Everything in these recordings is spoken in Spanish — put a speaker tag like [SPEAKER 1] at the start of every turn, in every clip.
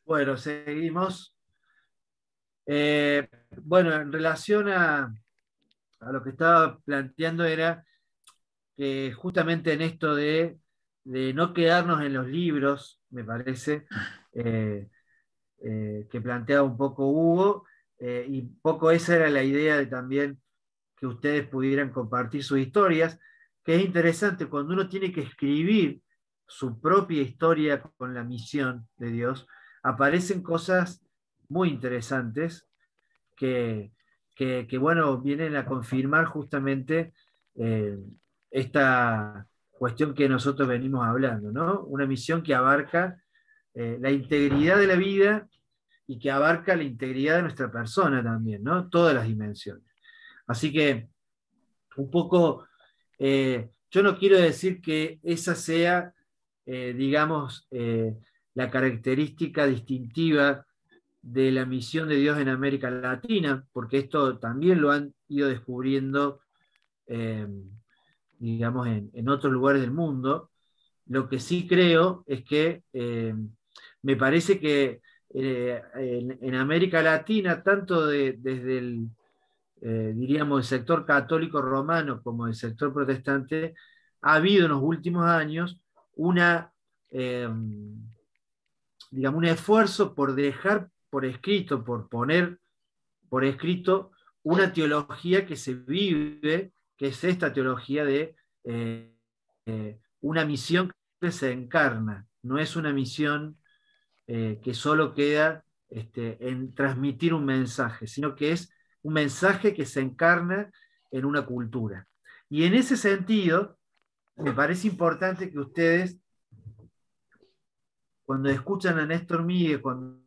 [SPEAKER 1] Bueno, seguimos. Eh, bueno, en relación a lo que estaba planteando era que justamente en esto de no quedarnos en los libros, me parece, eh, que planteaba un poco Hugo, y un poco esa era la idea de también que ustedes pudieran compartir sus historias, que es interesante cuando uno tiene que escribir su propia historia con la misión de Dios, aparecen cosas muy interesantes que, bueno, vienen a confirmar justamente eh, esta cuestión que nosotros venimos hablando, ¿no? Una misión que abarca la integridad de la vida y que abarca la integridad de nuestra persona también, ¿no? Todas las dimensiones. Así que un poco, yo no quiero decir que esa sea, digamos, la característica distintiva de la misión de Dios en América Latina, porque esto también lo han ido descubriendo, eh, digamos, en otros lugares del mundo. Lo que sí creo es que me parece que en América Latina, tanto desde diríamos, el sector católico romano como el sector protestante, ha habido en los últimos años una, eh, digamos, un esfuerzo por dejar por escrito, por poner por escrito una teología que se vive, que es esta teología de una misión que se encarna, no es una misión que solo queda en transmitir un mensaje, sino que es un mensaje que se encarna en una cultura. Y en ese sentido, me parece importante que ustedes, cuando escuchan a Néstor Miguel, cuando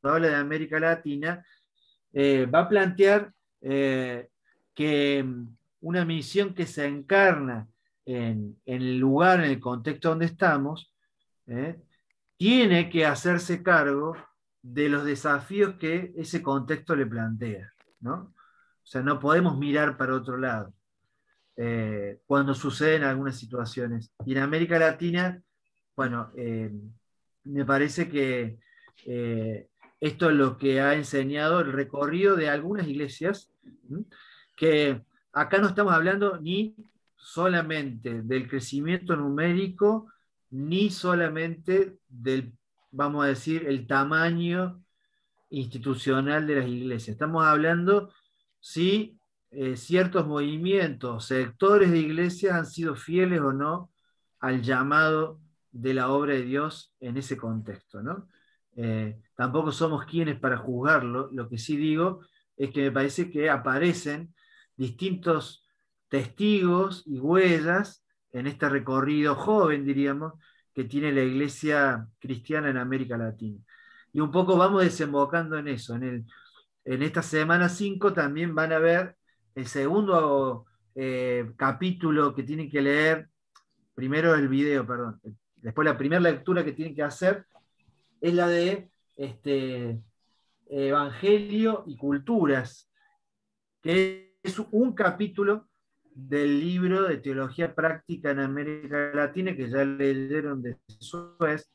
[SPEAKER 1] habla de América Latina, va a plantear que una misión que se encarna en el lugar, en el contexto donde estamos, eh, tiene que hacerse cargo de los desafíos que ese contexto le plantea, ¿no? O sea, no podemos mirar para otro lado cuando suceden algunas situaciones. Y en América Latina, bueno, me parece que eh, esto es lo que ha enseñado el recorrido de algunas iglesias, ¿m? Que acá no estamos hablando ni solamente del crecimiento numérico, ni solamente del, vamos a decir, el tamaño institucional de las iglesias. Estamos hablando si ciertos movimientos, sectores de iglesias han sido fieles o no al llamado de la obra de Dios en ese contexto, ¿no? Tampoco somos quienes para juzgarlo, lo que sí digo es que me parece que aparecen distintos testigos y huellas en este recorrido joven, diríamos, que tiene la iglesia cristiana en América Latina. Y un poco vamos desembocando en eso. En esta semana 5 también van a ver el segundo capítulo que tienen que leer, primero el video, perdón. Después la primera lectura que tienen que hacer es la de Evangelio y Culturas, que es un capítulo del libro de Teología Práctica en América Latina, que ya leyeron de Suez,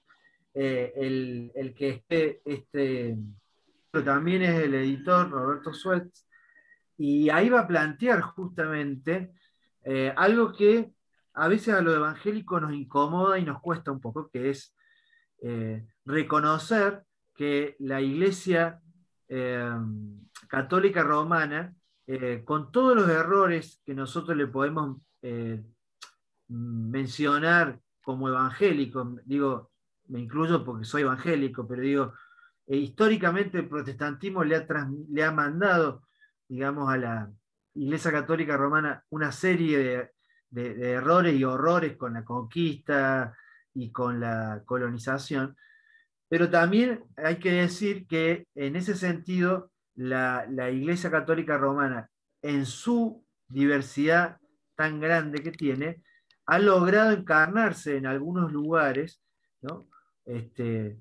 [SPEAKER 1] el que pero también es el editor Roberto Suez, y ahí va a plantear justamente algo que a veces a los evangélicos nos incomoda y nos cuesta un poco, que es reconocer que la Iglesia eh, católica romana, con todos los errores que nosotros le podemos mencionar como evangélico, digo, me incluyo porque soy evangélico, pero digo, históricamente el protestantismo le ha mandado, digamos, a la Iglesia Católica Romana una serie de errores y horrores con la conquista y con la colonización, pero también hay que decir que en ese sentido la Iglesia Católica Romana, en su diversidad tan grande que tiene, ha logrado encarnarse en algunos lugares, ¿no? Este,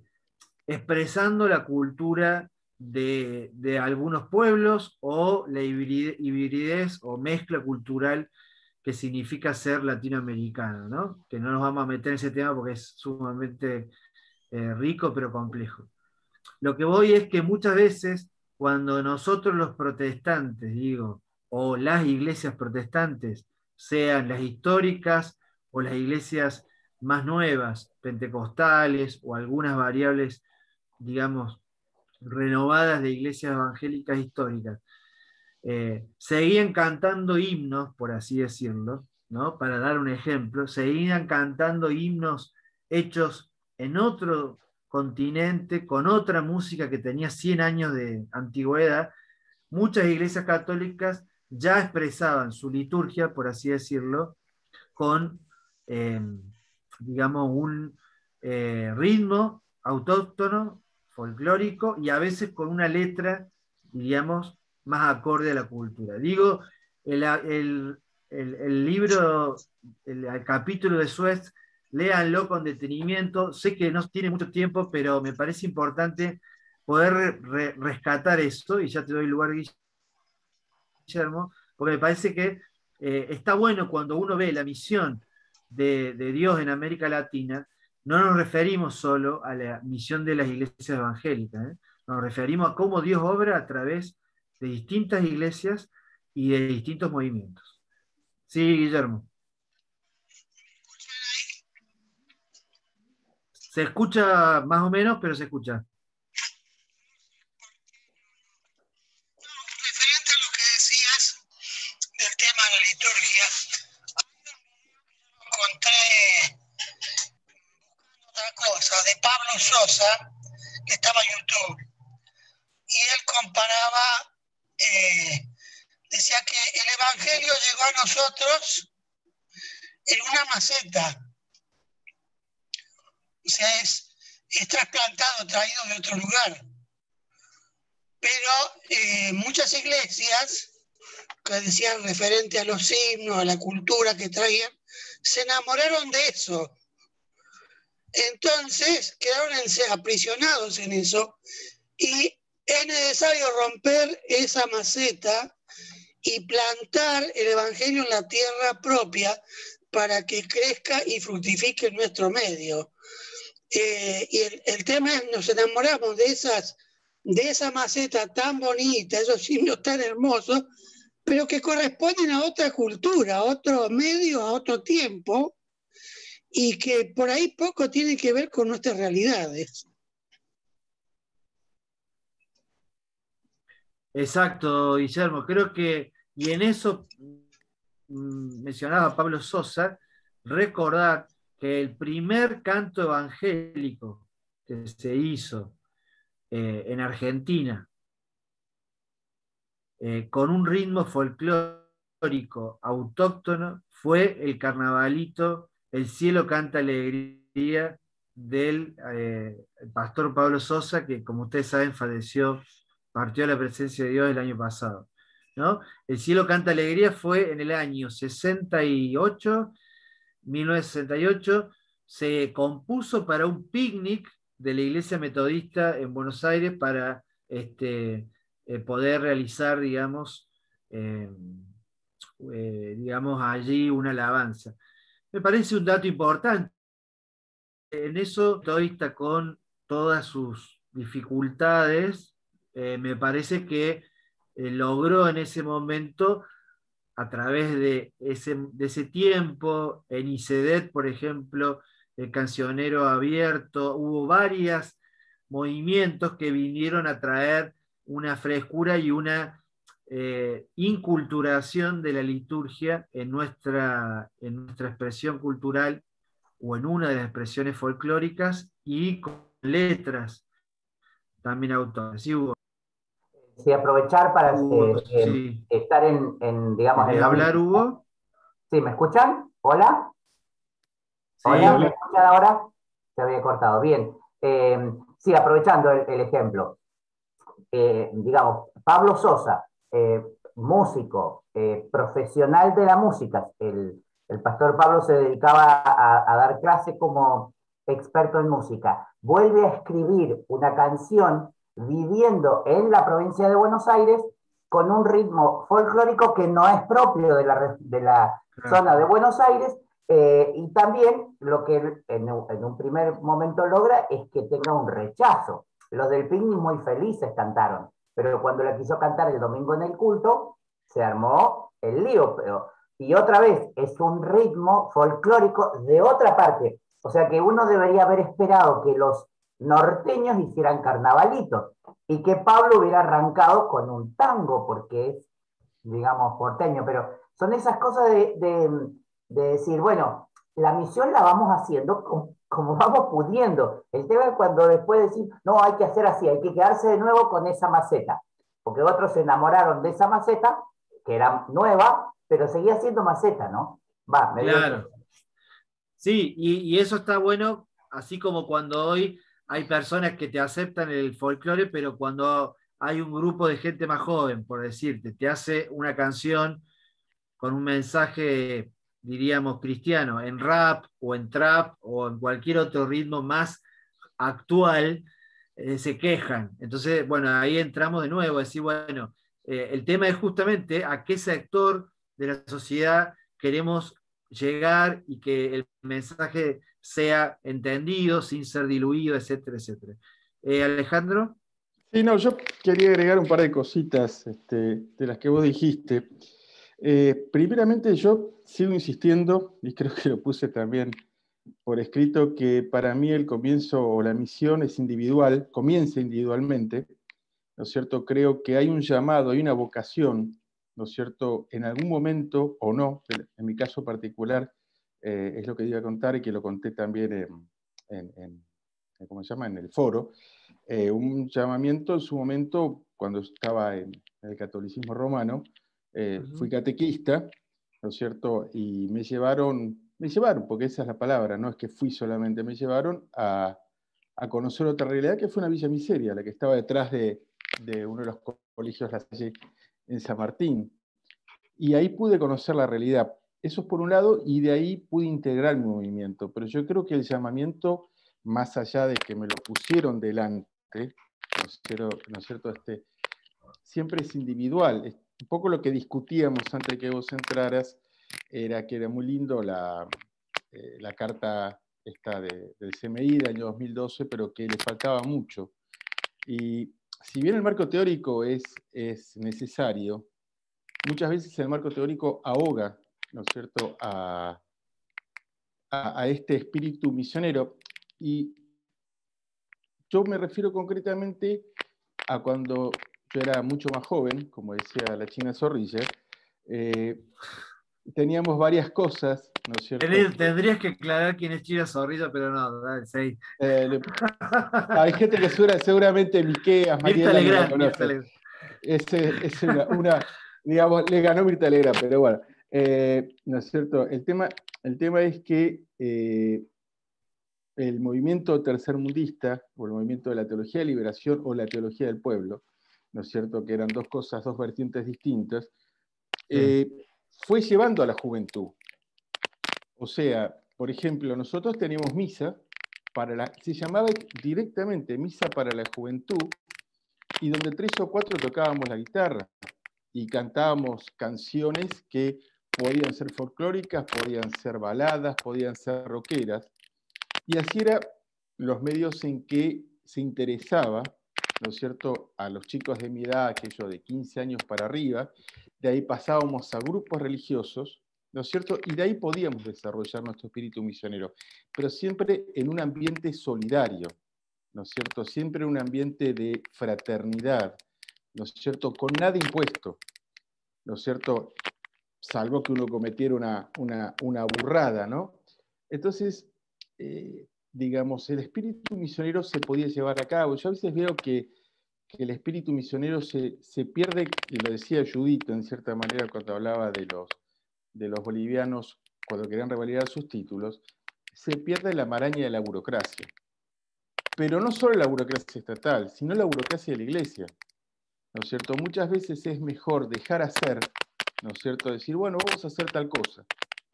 [SPEAKER 1] expresando la cultura de algunos pueblos o la hibridez o mezcla cultural que significa ser latinoamericano, ¿no? Que no nos vamos a meter en ese tema porque es sumamente rico pero complejo. lo que voy es que muchas veces cuando nosotros los protestantes, digo, o las iglesias protestantes, sean las históricas o las iglesias más nuevas, pentecostales o algunas variables, digamos, renovadas de iglesias evangélicas históricas, seguían cantando himnos, por así decirlo, ¿no? Para dar un ejemplo, seguían cantando himnos hechos en otro continente, con otra música que tenía 100 años de antigüedad. Muchas iglesias católicas ya expresaban su liturgia, por así decirlo, con, eh, digamos, un ritmo autóctono, folclórico, y a veces con una letra, digamos, más acorde a la cultura. Digo, el libro, el capítulo de Suez, léanlo con detenimiento. Sé que no tiene mucho tiempo, pero me parece importante poder rescatar esto, y ya te doy lugar, Guillermo, porque me parece que está bueno cuando uno ve la misión de Dios en América Latina. No nos referimos solo a la misión de las iglesias evangélicas, ¿eh? Nos referimos a cómo Dios obra a través de distintas iglesias y de distintos movimientos. Sí, Guillermo. Se escucha más o menos, pero se escucha.
[SPEAKER 2] Referente a lo que decías del tema de la liturgia, encontré otra cosa de Pablo Sosa, que estaba en YouTube, y él comparaba, decía que el Evangelio llegó a nosotros en una maceta, o sea, es trasplantado, traído de otro lugar. Pero muchas iglesias, que decían referente a los himnos, a la cultura que traían, se enamoraron de eso. Entonces quedaron aprisionados en eso, y es necesario romper esa maceta y plantar el Evangelio en la tierra propia para que crezca y fructifique en nuestro medio. Y el tema es, nos enamoramos de esa maceta tan bonita, esos himnos tan hermosos, pero que corresponden a otra cultura, a otro medio, a otro tiempo, y que por ahí poco tiene que ver con nuestras realidades.
[SPEAKER 1] Exacto, Guillermo. Creo que, y en eso mencionaba a Pablo Sosa, recordar que el primer canto evangélico que se hizo en Argentina, con un ritmo folclórico autóctono, fue el carnavalito El cielo canta alegría del pastor Pablo Sosa, que como ustedes saben falleció, partió a la presencia de Dios el año pasado, ¿no? El cielo canta alegría fue en el año 68, 1968, se compuso para un picnic de la Iglesia Metodista en Buenos Aires para poder realizar, eh, digamos, allí una alabanza. Me parece un dato importante. En eso, metodista con todas sus dificultades, me parece que logró en ese momento a través de ese tiempo, en ICEDET, por ejemplo, el cancionero abierto, hubo varios movimientos que vinieron a traer una frescura y una inculturación de la liturgia en nuestra expresión cultural o en una de las expresiones folclóricas y con letras también autónomas. Sí,
[SPEAKER 3] Sí, aprovechar para
[SPEAKER 1] sí.
[SPEAKER 3] estar digamos, en
[SPEAKER 1] ¿Querés
[SPEAKER 3] lo
[SPEAKER 1] hablar,
[SPEAKER 3] mismo.
[SPEAKER 1] Hugo?
[SPEAKER 3] ¿Sí, me escuchan? ¿Hola?
[SPEAKER 1] Sí,
[SPEAKER 3] ¿Hola? ¿Me escuchan ahora? Se había cortado. Bien. Sí, aprovechando el ejemplo. Digamos, Pablo Sosa, músico, profesional de la música. El pastor Pablo se dedicaba a dar clase como experto en música. Vuelve a escribir una canción viviendo en la provincia de Buenos Aires con un ritmo folclórico que no es propio de la zona de Buenos Aires, y también lo que en un primer momento logra es que tenga un rechazo Los del picnic muy felices cantaron, pero cuando la quiso cantar el domingo en el culto, se armó el lío. Y otra vez, es un ritmo folclórico de otra parte. O sea que uno debería haber esperado que los norteños hicieran carnavalitos y que Pablo hubiera arrancado con un tango, porque es, digamos, porteño, pero son esas cosas de decir, bueno, la misión la vamos haciendo como vamos pudiendo. El tema es cuando después decir, no, hay que hacer así, hay que quedarse de nuevo con esa maceta, porque otros se enamoraron de esa maceta, que era nueva, pero seguía siendo maceta, ¿no? Va, me dio
[SPEAKER 1] Claro.
[SPEAKER 3] eso.
[SPEAKER 1] Sí, y eso está bueno, así como cuando hoy hay personas que te aceptan el folclore, pero cuando hay un grupo de gente más joven, por decirte, te hace una canción con un mensaje, diríamos, cristiano, en rap o en trap o en cualquier otro ritmo más actual, se quejan. Entonces, bueno, ahí entramos de nuevo a decir, bueno, el tema es justamente a qué sector de la sociedad queremos llegar y que el mensaje sea entendido sin ser diluido, etcétera, etcétera. Alejandro.
[SPEAKER 4] Sí, no, yo quería agregar un par de cositas de las que vos dijiste. Primeramente, yo sigo insistiendo, y creo que lo puse también por escrito, que para mí el comienzo o la misión es individual, comienza individualmente, ¿no es cierto? Creo que hay un llamado, hay una vocación, ¿no es cierto? En algún momento, o no, en mi caso particular, es lo que iba a contar y que lo conté también ¿cómo se llama? En el foro, un llamamiento en su momento, cuando estaba en el catolicismo romano, fui catequista, ¿no es cierto? Y me llevaron, porque esa es la palabra, no es que fui solamente, me llevaron a conocer otra realidad que fue una Villa Miseria, la que estaba detrás de uno de los colegios La Salle en San Martín. Y ahí pude conocer la realidad. Eso es por un lado, y de ahí pude integrar mi movimiento. Pero yo creo que el llamamiento, más allá de que me lo pusieron delante, ¿no es cierto? Siempre es individual. Un poco lo que discutíamos antes de que vos entraras era que era muy lindo la carta esta del CMI del año 2012, pero que le faltaba mucho. Y si bien el marco teórico es necesario, muchas veces el marco teórico ahoga, ¿no es cierto?, a este espíritu misionero. Y yo me refiero concretamente a cuando yo era mucho más joven, como decía la China Zorrilla, teníamos varias cosas, ¿no es cierto?
[SPEAKER 1] Tendrías que aclarar quién es China Zorrilla, pero no, dale, sí.
[SPEAKER 4] Hay gente que seguramente Miqueas,
[SPEAKER 1] Mirta
[SPEAKER 4] Mariela no la
[SPEAKER 1] Legrand,
[SPEAKER 4] conoce.
[SPEAKER 1] Mirta Legrand.
[SPEAKER 4] Es digamos, le ganó Mirta Legrand, pero bueno, ¿no es cierto? El tema es que el movimiento tercermundista, o el movimiento de la teología de liberación, o la teología del pueblo, ¿no es cierto?, que eran dos cosas, dos vertientes distintas, fue llevando a la juventud. O sea, por ejemplo, nosotros teníamos misa, se llamaba directamente Misa para la Juventud, y donde 3 o 4 tocábamos la guitarra y cantábamos canciones que podían ser folclóricas, podían ser baladas, podían ser rockeras, y así eran los medios en que se interesaba, ¿no es cierto?, a los chicos de mi edad, aquellos de 15 años para arriba. De ahí pasábamos a grupos religiosos, ¿no es cierto?, y de ahí podíamos desarrollar nuestro espíritu misionero, pero siempre en un ambiente solidario, ¿no es cierto?, siempre en un ambiente de fraternidad, ¿no es cierto?, con nada impuesto, ¿no es cierto?, salvo que uno cometiera una burrada, ¿no? Entonces, digamos, el espíritu misionero se podía llevar a cabo. Yo a veces veo que el espíritu misionero se pierde, y lo decía Judito en cierta manera cuando hablaba de los bolivianos cuando querían revalidar sus títulos, se pierde la maraña de la burocracia. Pero no solo la burocracia estatal, sino la burocracia de la iglesia, ¿no es cierto? Muchas veces es mejor dejar hacer, ¿no es cierto? Decir, bueno, vamos a hacer tal cosa,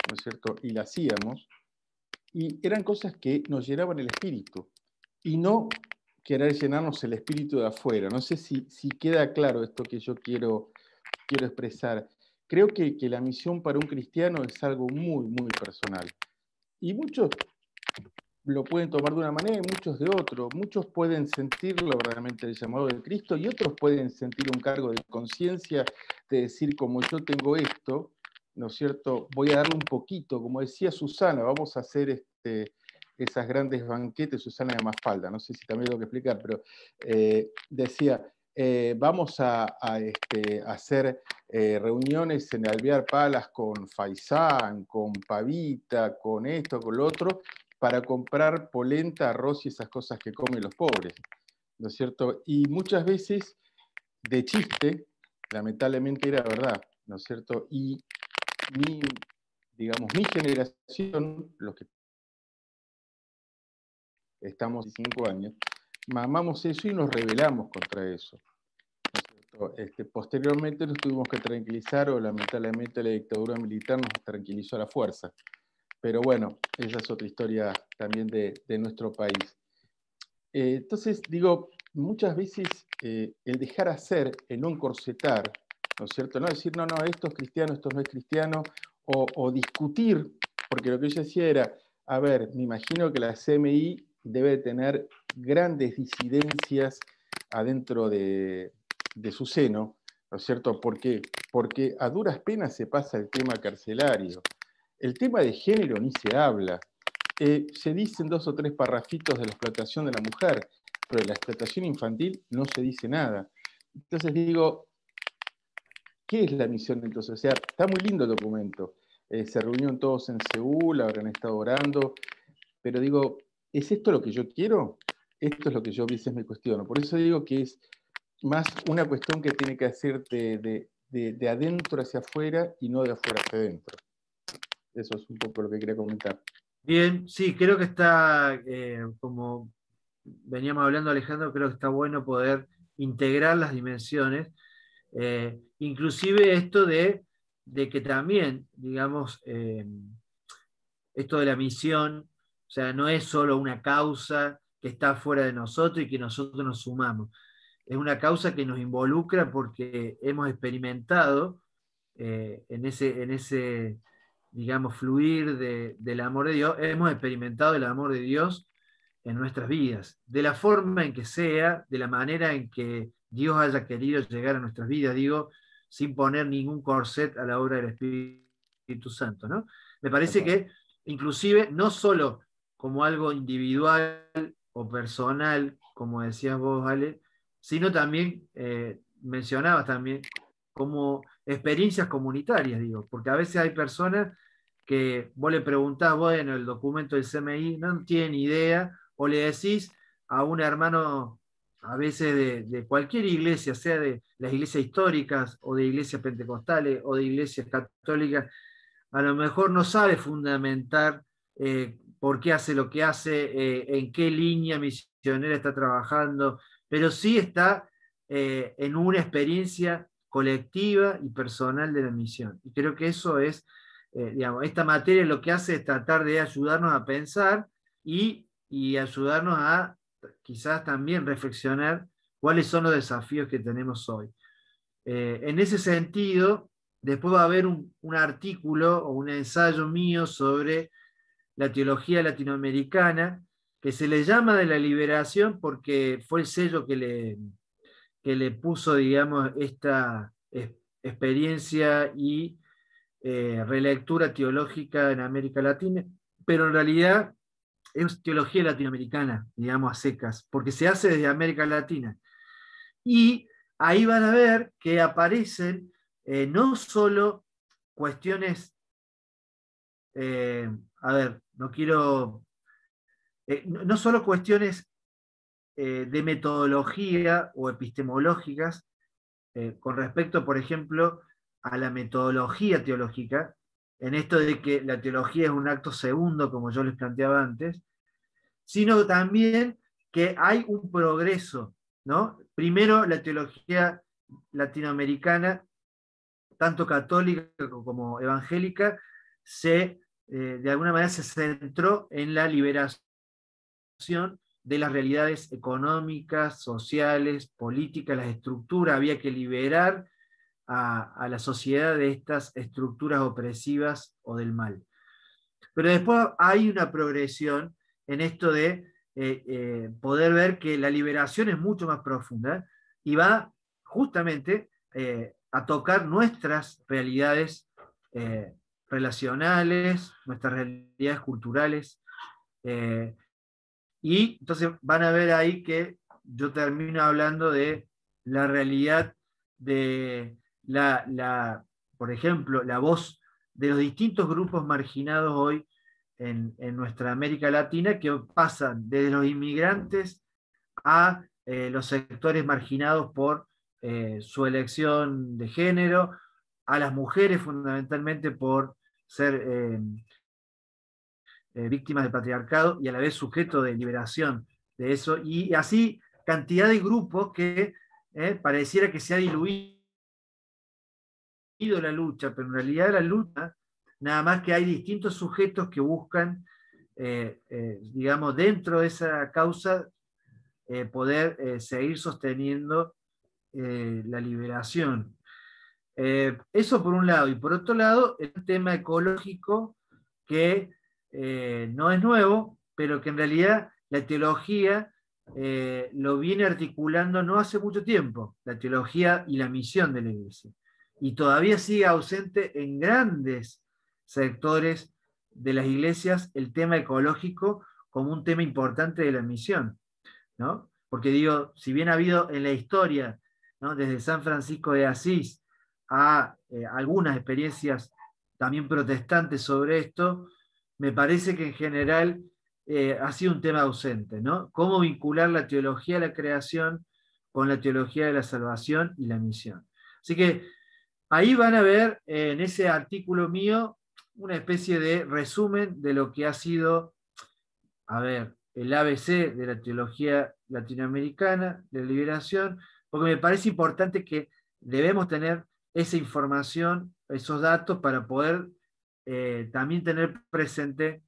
[SPEAKER 4] ¿no es cierto? Y la hacíamos, y eran cosas que nos llenaban el espíritu, y no querer llenarnos el espíritu de afuera. No sé si queda claro esto que yo quiero expresar. Creo que la misión para un cristiano es algo muy, muy personal. Y muchos lo pueden tomar de una manera y muchos de otro. Muchos pueden sentirlo verdaderamente el llamado de Cristo y otros pueden sentir un cargo de conciencia de decir, como yo tengo esto, ¿no es cierto? Voy a darle un poquito, como decía Susana, vamos a hacer esas grandes banquetes, Susana de Mafalda, no sé si también tengo que explicar, pero decía, vamos a hacer reuniones en Alvear Palace con Faisán, con Pavita, con esto, con lo otro, para comprar polenta, arroz y esas cosas que comen los pobres, ¿no es cierto? Y muchas veces, de chiste, lamentablemente era verdad, ¿no es cierto? Y mi generación, los que estamos 5 años, mamamos eso y nos rebelamos contra eso. ¿No es cierto? Posteriormente nos tuvimos que tranquilizar, o lamentablemente la dictadura militar nos tranquilizó a la fuerza. Pero bueno, esa es otra historia también de nuestro país. Entonces, digo, muchas veces el dejar hacer, el no encorsetar, ¿no es cierto? No decir, no, esto es cristiano, esto no es cristiano, o discutir, porque lo que yo decía era, a ver, me imagino que la CMI debe tener grandes disidencias adentro de su seno, ¿no es cierto? ¿Por qué? Porque a duras penas se pasa el tema carcelario. El tema de género ni se habla. Se dicen 2 o 3 parrafitos de la explotación de la mujer, pero de la explotación infantil no se dice nada. Entonces digo, ¿qué es la misión entonces? O sea, está muy lindo el documento. Se reunieron todos en Seúl, habrán estado orando, pero digo, ¿es esto lo que yo quiero? Esto es lo que yo a veces me cuestiono. Por eso digo que es más una cuestión que tiene que hacer de adentro hacia afuera y no de afuera hacia adentro. Eso es un poco lo que quería comentar.
[SPEAKER 1] Bien, sí, creo que está, como veníamos hablando Alejandro, creo que está bueno poder integrar las dimensiones, inclusive esto de que también, digamos, esto de la misión, o sea, no es solo una causa que está fuera de nosotros y que nosotros nos sumamos, es una causa que nos involucra porque hemos experimentado en ese, digamos, fluir del amor de Dios, hemos experimentado el amor de Dios en nuestras vidas, de la forma en que sea, de la manera en que Dios haya querido llegar a nuestras vidas, digo, sin poner ningún corset a la obra del Espíritu Santo, ¿no? Me parece que inclusive no solo como algo individual o personal, como decías vos, Ale, sino también, mencionabas también, como experiencias comunitarias, digo, porque a veces hay personas que vos le preguntás, bueno, el documento del CMI, no tienen idea, o le decís a un hermano, a veces de cualquier iglesia, sea de las iglesias históricas, o de iglesias pentecostales, o de iglesias católicas, a lo mejor no sabe fundamentar por qué hace lo que hace, en qué línea misionera está trabajando, pero sí está en una experiencia colectiva y personal de la misión. Y creo que eso es, digamos, esta materia lo que hace es tratar de ayudarnos a pensar y ayudarnos a quizás también reflexionar cuáles son los desafíos que tenemos hoy. En ese sentido, después va a haber un artículo o un ensayo mío sobre la teología latinoamericana, que se le llama de la liberación porque fue el sello que le puso, digamos, esta experiencia y relectura teológica en América Latina, pero en realidad es teología latinoamericana, digamos, a secas, porque se hace desde América Latina. Y ahí van a ver que aparecen no solo cuestiones, a ver, no quiero, no solo cuestiones de metodología o epistemológicas con respecto, por ejemplo, a la metodología teológica, en esto de que la teología es un acto segundo, como yo les planteaba antes, sino también que hay un progreso, ¿no? Primero, la teología latinoamericana, tanto católica como evangélica, de alguna manera se centró en la liberación de las realidades económicas, sociales, políticas, las estructuras. Había que liberar a la sociedad de estas estructuras opresivas o del mal. Pero después hay una progresión en esto de poder ver que la liberación es mucho más profunda y va justamente a tocar nuestras realidades relacionales, nuestras realidades culturales. Y entonces van a ver ahí que yo termino hablando de la realidad de por ejemplo, la voz de los distintos grupos marginados hoy en nuestra América Latina, que pasan desde los inmigrantes a los sectores marginados por su elección de género, a las mujeres fundamentalmente por ser víctimas del patriarcado y a la vez sujeto de liberación de eso, y así cantidad de grupos que pareciera que se ha diluido la lucha, pero en realidad la lucha, nada más que hay distintos sujetos que buscan, digamos, dentro de esa causa, poder seguir sosteniendo la liberación. Eso por un lado, y por otro lado, el tema ecológico que no es nuevo, pero que en realidad la teología lo viene articulando no hace mucho tiempo, la teología y la misión de la Iglesia. Y todavía sigue ausente en grandes sectores de las iglesias el tema ecológico como un tema importante de la misión, ¿no? Porque digo, si bien ha habido en la historia, ¿no?, desde San Francisco de Asís a algunas experiencias también protestantes sobre esto, me parece que en general ha sido un tema ausente, ¿no? Cómo vincular la teología de la creación con la teología de la salvación y la misión. Así que ahí van a ver en ese artículo mío una especie de resumen de lo que ha sido, a ver, el ABC de la teología latinoamericana, de la liberación, porque me parece importante que debemos tener esa información, esos datos, para poder también tener presente,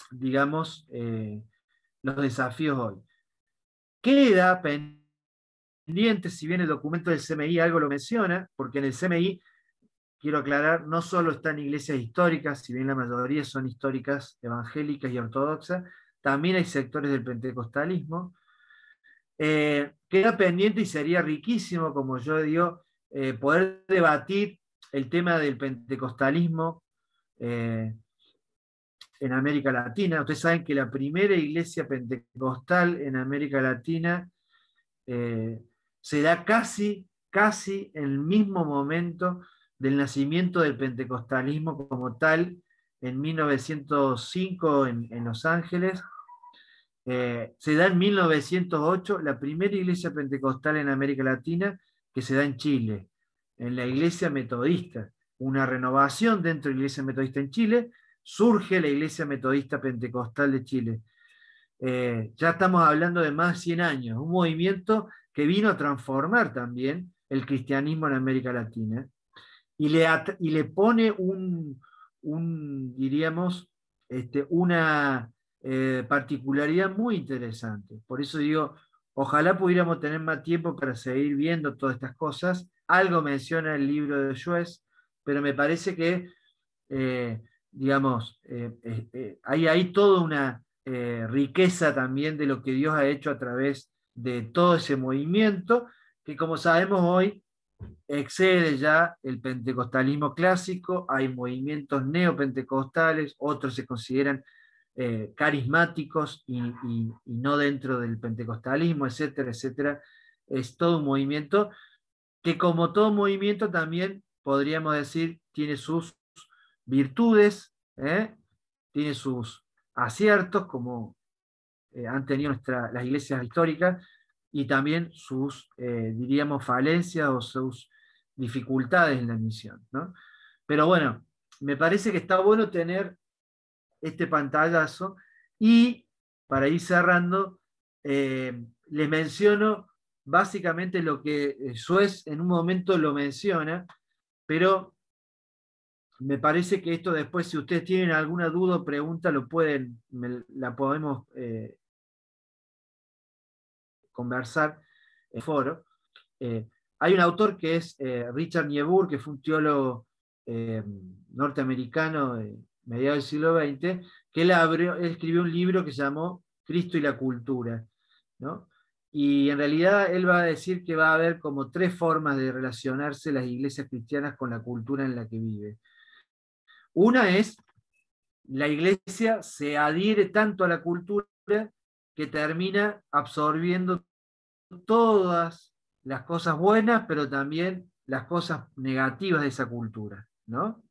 [SPEAKER 1] digamos, los desafíos hoy. Queda pendiente, si bien el documento del CMI algo lo menciona, porque en el CMI, quiero aclarar, no solo están iglesias históricas, si bien la mayoría son históricas, evangélicas y ortodoxas, también hay sectores del pentecostalismo. Queda pendiente y sería riquísimo, como yo digo, poder debatir el tema del pentecostalismo en América Latina. Ustedes saben que la primera iglesia pentecostal en América Latina se da casi en el mismo momento del nacimiento del pentecostalismo como tal, en 1905 en Los Ángeles. Se da en 1908 la primera iglesia pentecostal en América Latina, que se da en Chile, en la iglesia metodista. Una renovación dentro de la iglesia metodista en Chile, surge la iglesia metodista pentecostal de Chile. Ya estamos hablando de más de 100 años, un movimiento que vino a transformar también el cristianismo en América Latina y le pone diríamos, una particularidad muy interesante. Por eso digo, ojalá pudiéramos tener más tiempo para seguir viendo todas estas cosas. Algo menciona el libro de Schwez, pero me parece que, digamos, hay toda una riqueza también de lo que Dios ha hecho a través de todo ese movimiento, que como sabemos hoy excede ya el pentecostalismo clásico, hay movimientos neopentecostales, otros se consideran carismáticos y no dentro del pentecostalismo, etcétera, etcétera. Es todo un movimiento que, como todo movimiento, también podríamos decir tiene sus virtudes, tiene sus aciertos, como han tenido las iglesias históricas, y también sus, diríamos, falencias o sus dificultades en la misión, ¿no? Pero bueno, me parece que está bueno tener este pantallazo, y para ir cerrando, les menciono básicamente lo que Suez en un momento lo menciona, pero me parece que esto después, si ustedes tienen alguna duda o pregunta, la podemos conversar en el foro. Hay un autor que es Richard Niebuhr, que fue un teólogo norteamericano mediados del siglo XX, que él escribió un libro que se llamó Cristo y la cultura, ¿no? Y en realidad él va a decir que va a haber como tres formas de relacionarse las iglesias cristianas con la cultura en la que vive. Una es, la iglesia se adhiere tanto a la cultura que termina absorbiendo todas las cosas buenas, pero también las cosas negativas de esa cultura, ¿no?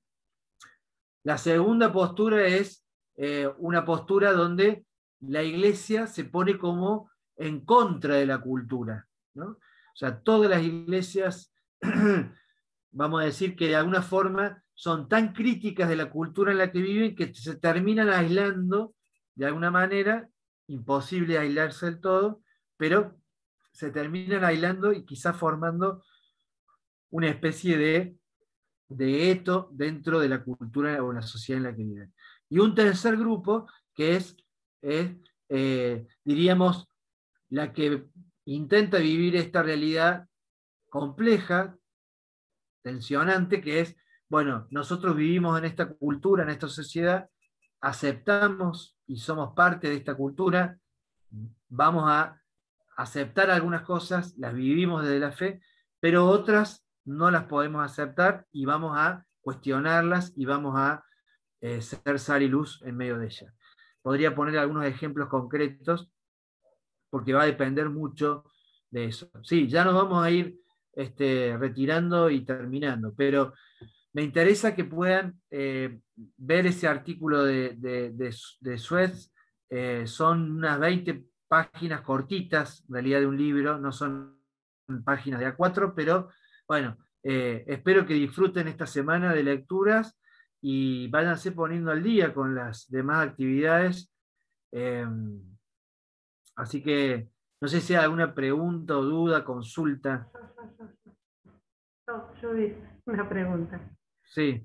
[SPEAKER 1] La segunda postura es una postura donde la iglesia se pone como en contra de la cultura, ¿no? O sea, todas las iglesias, vamos a decir que de alguna forma son tan críticas de la cultura en la que viven que se terminan aislando de alguna manera, imposible aislarse del todo, pero se terminan aislando y quizás formando una especie de eto dentro de la cultura o la sociedad en la que viven. Y un tercer grupo que es diríamos, la que intenta vivir esta realidad compleja, tensionante, que es, bueno, nosotros vivimos en esta cultura, en esta sociedad, aceptamos y somos parte de esta cultura, vamos a aceptar algunas cosas, las vivimos desde la fe, pero otras no las podemos aceptar y vamos a cuestionarlas y vamos a ser sal y luz en medio de ellas. Podría poner algunos ejemplos concretos porque va a depender mucho de eso. Sí, ya nos vamos a ir retirando y terminando, pero me interesa que puedan ver ese artículo de Suez. Son unas 20 páginas cortitas, en realidad de un libro, no son páginas de A4, pero bueno, espero que disfruten esta semana de lecturas y váyanse poniendo al día con las demás actividades. Así que no sé si hay alguna pregunta o duda, consulta.
[SPEAKER 5] No, yo hice una pregunta.
[SPEAKER 1] Sí.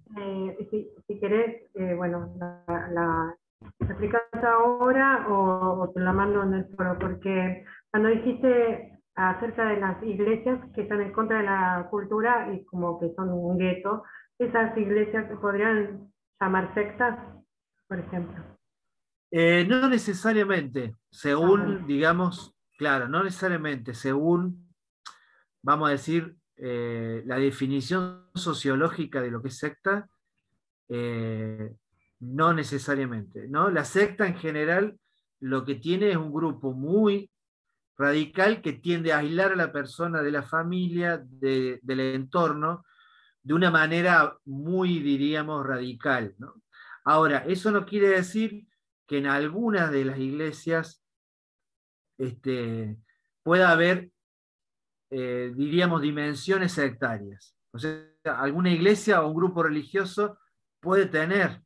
[SPEAKER 5] Si querés, bueno, la explicás ahora o te la mando en el foro, porque cuando dijiste acerca de las iglesias que están en contra de la cultura y como que son un gueto, ¿esas iglesias se podrían llamar sectas, por ejemplo?
[SPEAKER 1] No necesariamente, según, digamos, claro, no necesariamente, según, vamos a decir, la definición sociológica de lo que es secta, no necesariamente, ¿no? La secta en general lo que tiene es un grupo muy radical que tiende a aislar a la persona de la familia, del entorno, de una manera muy, diríamos, radical, ¿no? Ahora, eso no quiere decir que en algunas de las iglesias pueda haber, diríamos, dimensiones sectarias. O sea, alguna iglesia o un grupo religioso puede tener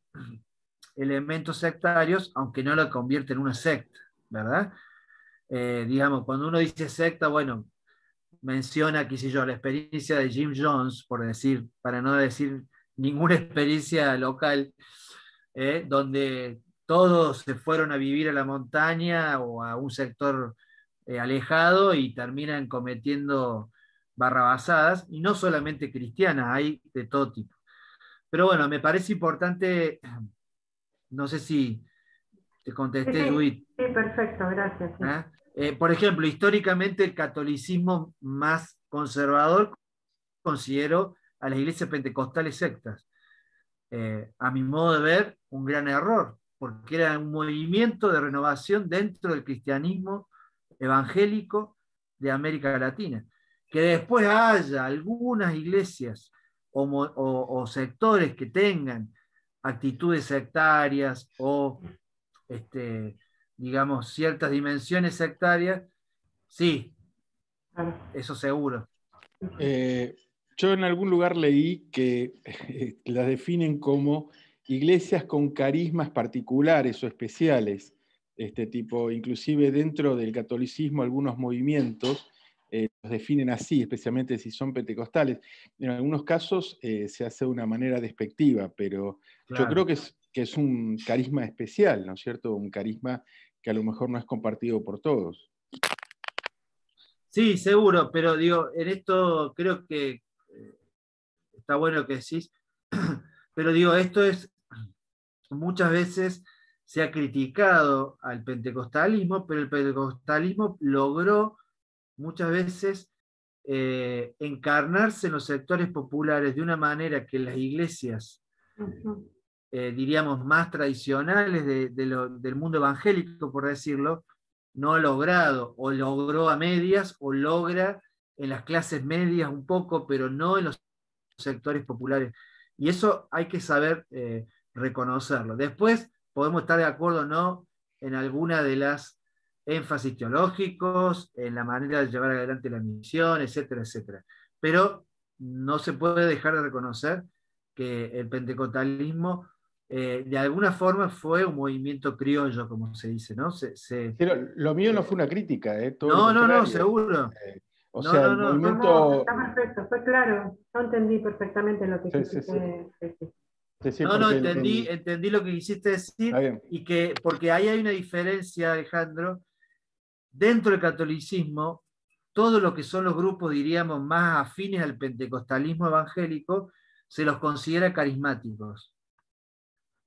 [SPEAKER 1] elementos sectarios, aunque no lo convierte en una secta, ¿verdad? Digamos, cuando uno dice secta, bueno, menciona, qué sé yo, la experiencia de Jim Jones, por decir, para no decir ninguna experiencia local, donde todos se fueron a vivir a la montaña o a un sector alejado y terminan cometiendo barrabasadas, y no solamente cristianas, hay de todo tipo. Pero bueno, me parece importante, no sé si te contesté, Judith.
[SPEAKER 5] Sí, perfecto, gracias. Sí.
[SPEAKER 1] Por ejemplo, históricamente el catolicismo más conservador considero a las iglesias pentecostales sectas. A mi modo de ver, un gran error, porque era un movimiento de renovación dentro del cristianismo evangélico de América Latina. Que después haya algunas iglesias o sectores que tengan actitudes sectarias o, digamos, ciertas dimensiones sectarias, sí, eso seguro.
[SPEAKER 4] Yo en algún lugar leí que las definen como iglesias con carismas particulares o especiales, tipo, inclusive dentro del catolicismo algunos movimientos los definen así, especialmente si son pentecostales. En algunos casos se hace de una manera despectiva, pero claro, yo creo que es un carisma especial, ¿no es cierto? Un carisma que a lo mejor no es compartido por todos.
[SPEAKER 1] Sí, seguro, pero digo, en esto creo que está bueno lo que decís, pero digo, esto es muchas veces se ha criticado al pentecostalismo, pero el pentecostalismo logró muchas veces encarnarse en los sectores populares de una manera que las iglesias, diríamos, más tradicionales del mundo evangélico, por decirlo, no ha logrado, o logró a medias, o logra en las clases medias un poco, pero no en los sectores populares. Y eso hay que saber reconocerlo. Después podemos estar de acuerdo o no en alguna de las énfasis teológicos, en la manera de llevar adelante la misión, etcétera, etcétera. Pero no se puede dejar de reconocer que el pentecostalismo de alguna forma fue un movimiento criollo, como se dice, ¿no?
[SPEAKER 4] Pero lo mío no fue una crítica, todo lo
[SPEAKER 1] no,
[SPEAKER 4] contrario.
[SPEAKER 1] Seguro.
[SPEAKER 4] O
[SPEAKER 1] No,
[SPEAKER 4] sea,
[SPEAKER 1] no,
[SPEAKER 4] el
[SPEAKER 1] no.
[SPEAKER 4] movimiento...
[SPEAKER 5] Está perfecto, fue claro. Yo entendí perfectamente lo que quisiste decir.
[SPEAKER 4] Sí,
[SPEAKER 1] No,
[SPEAKER 4] porque
[SPEAKER 1] entendí lo que quisiste decir, y que, porque ahí hay una diferencia, Alejandro, dentro del catolicismo, todo lo que son los grupos, diríamos, más afines al pentecostalismo evangélico, se los considera carismáticos.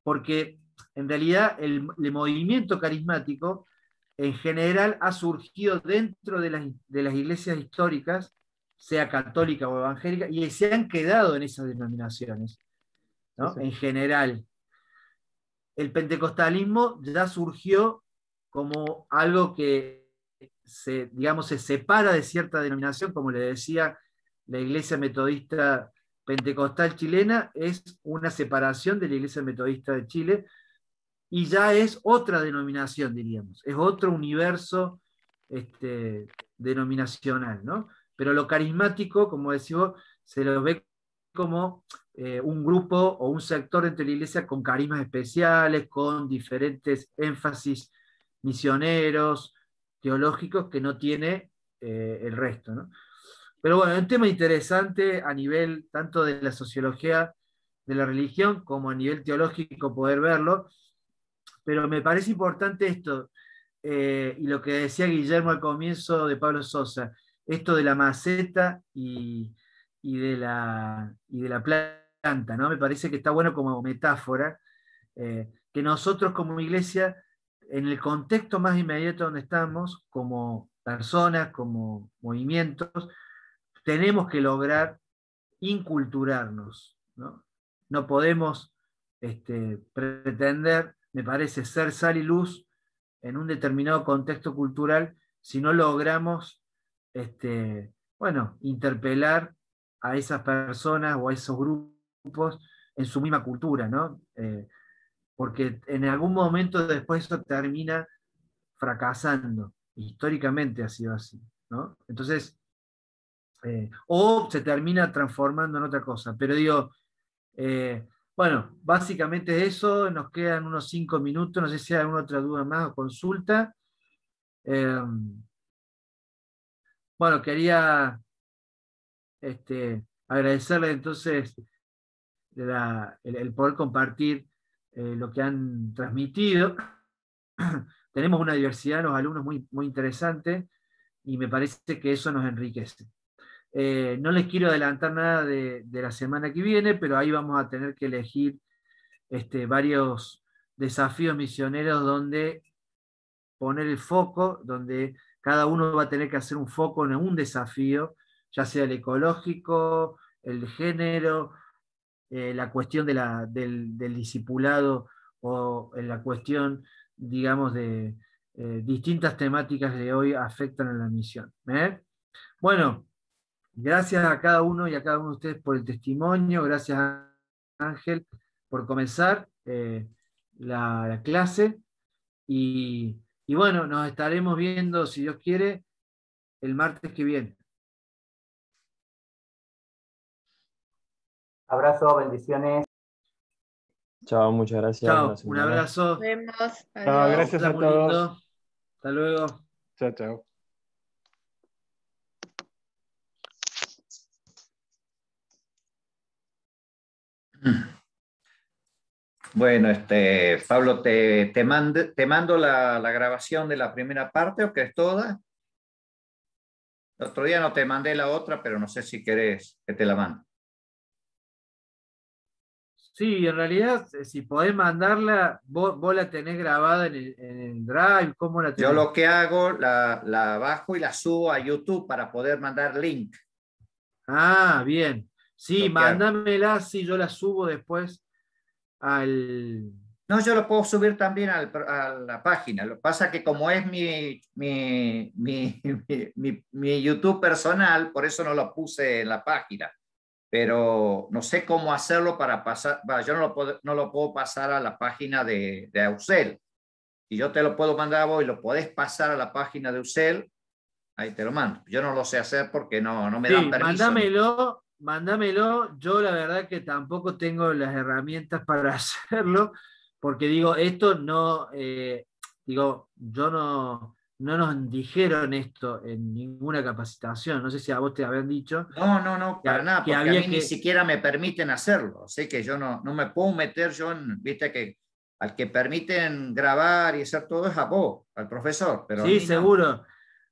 [SPEAKER 1] Porque en realidad el movimiento carismático en general ha surgido dentro de las iglesias históricas, sea católica o evangélica, y se han quedado en esas denominaciones, ¿no? Sí. En general. El pentecostalismo ya surgió como algo que digamos, se separa de cierta denominación, como le decía, la Iglesia Metodista Pentecostal chilena es una separación de la Iglesia Metodista de Chile, y ya es otra denominación, diríamos, es otro universo denominacional, ¿no? Pero lo carismático, como decimos, se lo ve como un grupo o un sector dentro de la iglesia con carismas especiales, con diferentes énfasis misioneros, teológicos, que no tiene el resto, ¿no? Pero bueno, es un tema interesante a nivel tanto de la sociología de la religión como a nivel teológico poder verlo, pero me parece importante esto, y lo que decía Guillermo al comienzo de Pablo Sosa, esto de la maceta y de la planta, ¿no? Me parece que está bueno como metáfora, que nosotros como iglesia, en el contexto más inmediato donde estamos, como personas, como movimientos, tenemos que lograr inculturarnos, ¿no? No podemos pretender, me parece, ser sal y luz en un determinado contexto cultural si no logramos bueno, interpelar a esas personas o a esos grupos en su misma cultura, ¿no? Porque en algún momento después eso termina fracasando. Históricamente ha sido así, ¿no? Entonces, o se termina transformando en otra cosa. Pero digo, bueno, básicamente eso, nos quedan unos 5 minutos, no sé si hay alguna otra duda más o consulta. Bueno, quería agradecerle entonces el poder compartir lo que han transmitido. Tenemos una diversidad de los alumnos muy, muy interesante, y me parece que eso nos enriquece. No les quiero adelantar nada de la semana que viene, pero ahí vamos a tener que elegir varios desafíos misioneros donde poner el foco, donde cada uno va a tener que hacer un foco en un desafío, ya sea el ecológico, el de género, la cuestión del discipulado, o en la cuestión, digamos, de distintas temáticas que hoy afectan a la misión. Bueno, gracias a cada uno y a cada uno de ustedes por el testimonio. Gracias, Ángel, por comenzar la clase. Y bueno, nos estaremos viendo, si Dios quiere, el martes que viene.
[SPEAKER 3] Abrazo, bendiciones.
[SPEAKER 6] Chao, muchas gracias.
[SPEAKER 1] Chao, un abrazo.
[SPEAKER 7] Nos vemos.
[SPEAKER 4] No, gracias a todos.
[SPEAKER 1] Hasta luego.
[SPEAKER 4] Chao, chao.
[SPEAKER 8] Bueno, Pablo, te mando la grabación de la primera parte, ¿o que es toda? El otro día no te mandé la otra, pero no sé si querés que te la mande.
[SPEAKER 1] Sí, en realidad, si podés mandarla, vos la tenés grabada en el Drive, ¿cómo la
[SPEAKER 8] Yo
[SPEAKER 1] tenés?
[SPEAKER 8] lo que hago, la bajo y la subo a YouTube para poder mandar link.
[SPEAKER 1] Ah, bien. Sí,
[SPEAKER 8] Lo que hago.
[SPEAKER 1] mándamela, sí, yo la subo después al...
[SPEAKER 8] No, yo lo puedo subir también a la página. Lo que pasa es que como es mi YouTube personal, por eso no lo puse en la página. Pero no sé cómo hacerlo para pasar. Yo no lo puedo pasar a la página de Ausel. Si yo te lo puedo mandar a vos y lo podés pasar a la página de Ausel, ahí te lo mando. Yo no lo sé hacer porque no me dan
[SPEAKER 1] Sí,
[SPEAKER 8] permiso a mí.
[SPEAKER 1] mándamelo. Yo la verdad que tampoco tengo las herramientas para hacerlo, porque digo, esto no, digo, yo no nos dijeron esto en ninguna capacitación. No sé si a vos te habían dicho
[SPEAKER 8] No, para nada,
[SPEAKER 1] que
[SPEAKER 8] porque a
[SPEAKER 1] había
[SPEAKER 8] mí ni
[SPEAKER 1] que...
[SPEAKER 8] siquiera me permiten hacerlo. Así que yo no me puedo meter yo en, viste que al que permiten grabar y hacer todo es a vos, al profesor, pero a
[SPEAKER 1] Sí,
[SPEAKER 8] mí no.
[SPEAKER 1] seguro.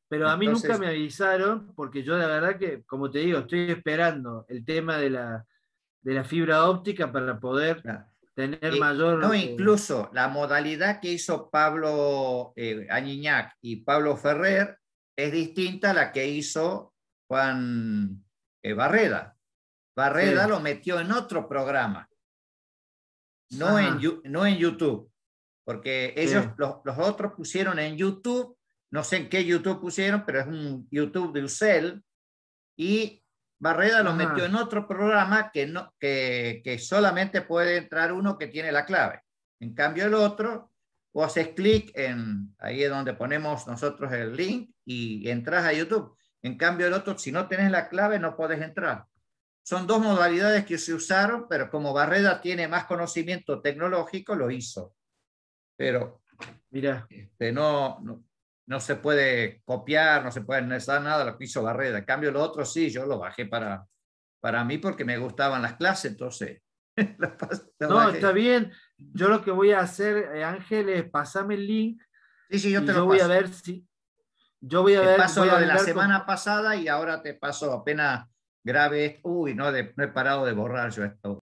[SPEAKER 1] Pero a mí nunca
[SPEAKER 8] Entonces,
[SPEAKER 1] me avisaron, porque yo la verdad que, como te digo, estoy esperando el tema de la fibra óptica para poder
[SPEAKER 8] claro.
[SPEAKER 1] tener
[SPEAKER 8] No,
[SPEAKER 1] mayor...
[SPEAKER 8] incluso la modalidad que hizo Pablo Añiñac y Pablo Ferrer es distinta a la que hizo Juan Barreda. Barreda
[SPEAKER 1] sí,
[SPEAKER 8] lo metió en otro programa,
[SPEAKER 1] ajá,
[SPEAKER 8] no en YouTube, porque
[SPEAKER 1] sí,
[SPEAKER 8] ellos, los otros pusieron en YouTube, no sé en qué YouTube pusieron, pero es un YouTube de Usel, y Barreda lo metió
[SPEAKER 1] ajá,
[SPEAKER 8] en otro programa que solamente puede entrar uno que tiene la clave. En cambio el otro, vos haces clic en, ahí es donde ponemos nosotros el link y entras a YouTube. En cambio el otro, si no tenés la clave, no podés entrar. Son dos modalidades que se usaron, pero como Barreda tiene más conocimiento tecnológico, lo hizo. Pero
[SPEAKER 1] mira,
[SPEAKER 8] no se puede copiar, no se puede anexar nada lo que hizo Barreda. En cambio, lo otro sí, yo lo bajé para mí porque me gustaban las clases, entonces lo
[SPEAKER 1] no, está
[SPEAKER 8] bajé.
[SPEAKER 1] bien. Yo lo que voy a hacer, Ángel, es pasarme el link
[SPEAKER 8] Sí, sí, yo
[SPEAKER 1] y
[SPEAKER 8] te
[SPEAKER 1] yo
[SPEAKER 8] lo
[SPEAKER 1] voy a
[SPEAKER 8] paso.
[SPEAKER 1] ver si, yo voy a
[SPEAKER 8] Te
[SPEAKER 1] ver,
[SPEAKER 8] paso
[SPEAKER 1] voy a
[SPEAKER 8] lo de la
[SPEAKER 1] hablar con...
[SPEAKER 8] semana pasada y ahora te paso apenas grave. Uy, no he parado de borrar yo esto.